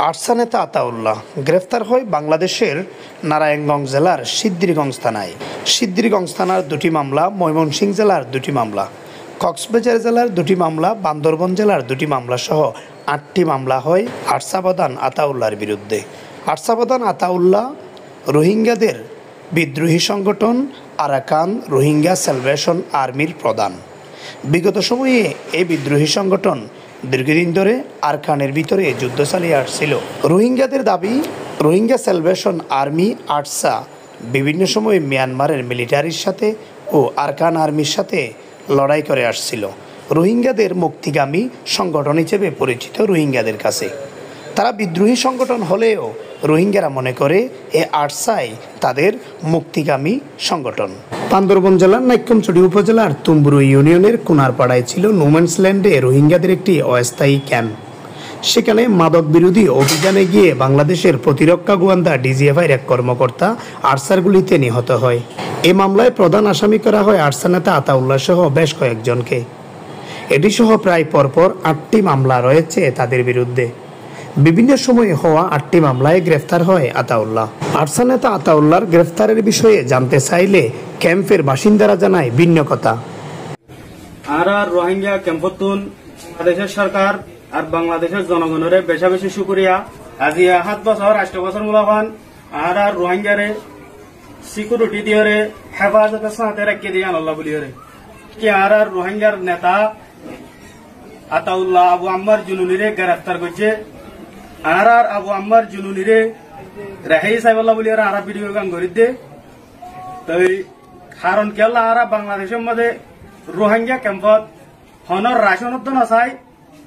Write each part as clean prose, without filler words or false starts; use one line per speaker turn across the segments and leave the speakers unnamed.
ARSA নেতা আতাউল্লাহ গ্রেফতার হয় বাংলাদেশের নারায়ণগঞ্জ জেলার সিদ্ধিরগঞ্জ থানায়। সিদ্ধিরগঞ্জ থানার দুটি মামলা, ময়মনসিংহ জেলার দুটি মামলা, কক্সবাজার জেলার দুটি মামলা, বান্দরবান জেলার দুটি মামলা সহ ৮টি মামলা হয় আরসা প্রধান আতাউল্লাহর বিরুদ্ধে। আরসা প্রধান আতাউল্লাহ রোহিঙ্গাদের বিদ্রোহী সংগঠন আরাকান রোহিঙ্গা স্যালভেশন আর্মির প্রধান। বিগত সময়ে এই বিদ্রোহী সংগঠন দীর্ঘদিন ধরে আরাকানের ভিতরে যুদ্ধ চালিয়ে আসছিল। রোহিঙ্গাদের দাবি, রোহিঙ্গা স্যালভেশন আর্মি আরসা বিভিন্ন সময়ে মিয়ানমারের মিলিটারির সাথে ও আরাকান আর্মির সাথে লড়াই করে আসছিল। রোহিঙ্গাদের মুক্তিগামী সংগঠন হিসেবে পরিচিত রোহিঙ্গাদের কাছে। তারা বিদ্রোহী সংগঠন হলেও রোহিঙ্গারা মনে করে এ আরসাই তাদের মুক্তিগামী সংগঠন। বান্দরবান জেলার নাইক্ষ্যংছড়ি উপজেলার তুম্বুরু ইউনিয়নের কোনারপাড়ায় ছিল নোম্যান্সল্যান্ডে রোহিঙ্গাদের একটি অস্থায়ী ক্যাম্প। সেখানে মাদক বিরোধী অভিযানে গিয়ে বাংলাদেশের প্রতিরক্ষা গোয়েন্দা ডিজিএফআইয়ের এক কর্মকর্তা আরসার গুলিতে নিহত হয়। এ মামলায় প্রধান আসামি করা হয় আরসা নেতা আতাউল্লাহ সহ বেশ কয়েকজনকে। এটি সহ প্রায় পরপর ৮টি মামলা রয়েছে তাদের বিরুদ্ধে। বিভিন্ন সময়ে হওয়া ৮টি মামলায় গ্রেফতার হয় আতাউল্লাহ। আরসা নেতা আতাউল্লাহর গ্রেফতারের বিষয়ে জানতে চাইলে ক্যাম্পের বাসিন্দারা জানায় ভিন্ন কথা।
আর রোহিঙ্গা ক্যাম্পতুন বাংলাদেশের সরকার আর বাংলাদেশের জনগণের বেশা বেশি শুক্রিয়া। আজি ৭ বছর ৮ বছর মূলবান আর রোহিঙ্গারে সিকিউরিটি দিয়ে হেফাজতের সাথে রাখিয়ে দিয়ে আল্লাহ বলি কি আর রোহিঙ্গার নেতা আতাউল্লাহ আবু আম্মার জুনুনিরে গ্রেফতার করছে। আর আবু আম্মার জুনুনিরে রেহাই সাহেবাল্লাহ বলি আর ভিডিও গান করে দে। তো কারণ কেলা আর বাংলাদেশের মধ্যে রোহিঙ্গা ক্যাম্পত হনর রাশনত নাচাই,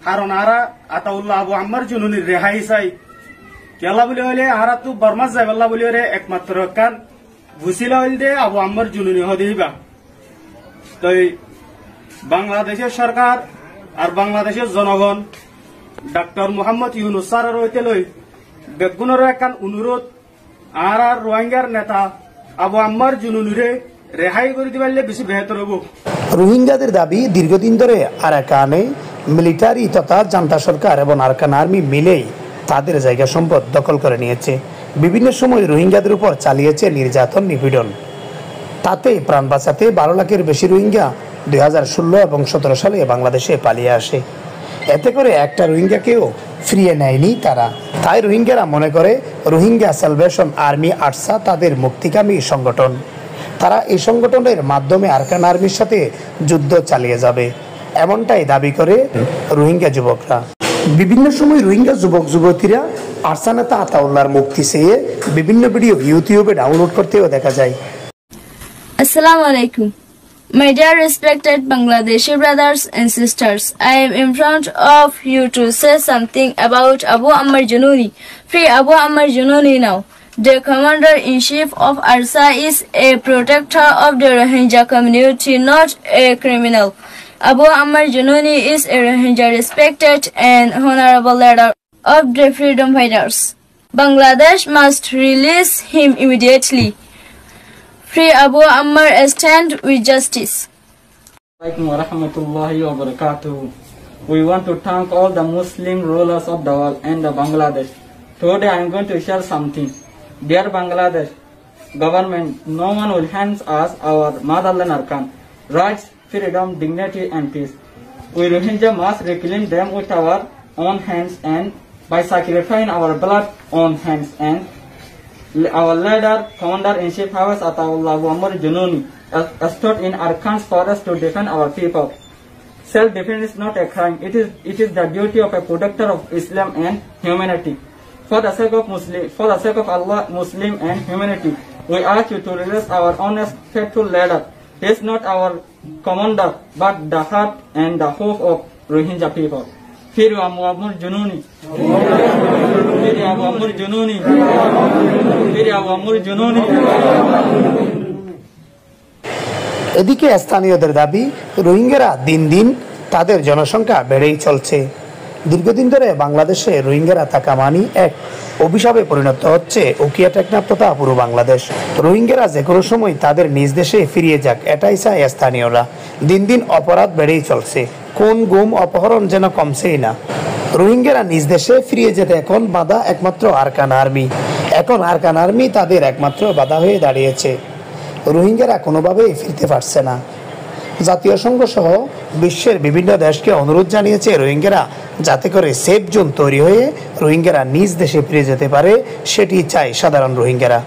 কারণ আর আতাউল্লাহ আবু আম্মার জুনুনির রেহাই চাই কেলা বলি হলে আর তো বর্মা সাহেবাল্লাহ বলি একমাত্র কান ভুসিলা হইল দে আবু আম্মার জুনুনি হদিবা। তো বাংলাদেশের সরকার আর বাংলাদেশের জনগণ ডাক্তার মোহাম্মদ ইউনুস স্যারের হইতে লই বেগুনের একখান অনুরোধ আর রোহিঙ্গার নেতা আবু আম্মার জুনুনিরে রেহাই করে দিবাইলে বেশি বেহতর হব।
রোহিঙ্গাদের দাবি, দীর্ঘদিন ধরে আরাকানে মিলিটারি তথা জান্তা সরকার এবং আরাকান আর্মি মিলেই তাদের জায়গা সম্পদ দখল করে নিয়েছে। বিভিন্ন সময় রোহিঙ্গাদের উপর চালিয়েছে নির্যাতন, নিপীড়ন। তাতে প্রাণ বাঁচাতে ১২ লাখের বেশি রোহিঙ্গা ২০১৬ এবং ১৭ সালে বাংলাদেশে পালিয়ে আসে। এতে করে একটা রোহিঙ্গাকেও ফিরিয়ে নেয়নি তারা। তাই রোহিঙ্গারা মনে করে রোহিঙ্গা স্যালভেশন আর্মি আরসা তাদের মুক্তিকামী সংগঠন। তারা এই সংগঠনের মাধ্যমে আরাকান আর্মির সাথে যুদ্ধ চালিয়ে যাবে, এমনটাই দাবি করে রোহিঙ্গা যুবকরা। বিভিন্ন সময় রোহিঙ্গা যুবক যুবতীরা আরসা নেতা আতাউল্লাহর মুক্তি চেয়ে বিভিন্ন ভিডিও ইউটিউবে ডাউনলোড করতেও দেখা যায়।
Assalamu alaikum. My dear respected Bangladeshi brothers and sisters, I am in front of you to say something about Abu Ammar Jununi. Free Abu Ammar Jununi now. The commander-in-chief of ARSA is a protector of the Rohingya community, not a criminal. Abu Ammar Jununi is a Rohingya respected and honorable leader of the freedom fighters. Bangladesh must release him immediately. Free Abu Ammar, stand with justice.
Assalamualaikum warahmatullahi wabarakatuh. We want to thank all the Muslim rulers of the world and the Bangladesh. Today I am going to share something. Dear Bangladesh government, no one will hand us our motherland Arakan, rights, freedom, dignity and peace. We Rohingya must reclaim them with our own hands and by sacrificing our blood own hands. And our leader, commander-in-chief Hafez Ataullah Abu Ammar Jununi stood in Arakan's forest to defend our people. Self-defense is not a crime. It is the duty of a protector of Islam and humanity. For the sake of Allah, Muslim and humanity, we ask you to release our honest, faithful leader. He is not our commander, but the heart and the hope of Rohingya people. Free Abu Ammar Jununi. Free Abu Ammar Jununi. Free Abu Ammar Jununi.
এদিকে স্থানীয়দের দাবি, রোহিঙ্গারা দিন দিন তাদের জনসংখ্যা বেড়েই চলছে। দীর্ঘদিন ধরে বাংলাদেশে রোহিঙ্গারা থাকা মানি এক অভিশাপে পরিণত হচ্ছে উকিয়া টেকনাফ তথা পুরো বাংলাদেশ। রোহিঙ্গারা যে কোনো সময় তাদের নিজ দেশে ফিরিয়ে যাক, এটাই চায় স্থানীয়রা। দিন দিন অপরাধ বেড়েই চলছে, খুন গুম অপহরণ যেন কমছেই না। রোহিঙ্গারা নিজ দেশে ফিরিয়ে যেতে এখন বাধা একমাত্র আরাকান আর্মি। এখন আরাকান আর্মি তাদের একমাত্র বাধা হয়ে দাঁড়িয়েছে। রোহিঙ্গারা কোনোভাবেই ফিরতে পারছে না। জাতীয় সংঘ সহ বিশ্বের বিভিন্ন দেশকে অনুরোধ জানিয়েছে রোহিঙ্গারা যাতে করে সেফ জোন তৈরি হয়ে রোহিঙ্গারা নিজ দেশে ফিরে যেতে পারে, সেটি চায় সাধারণ রোহিঙ্গারা।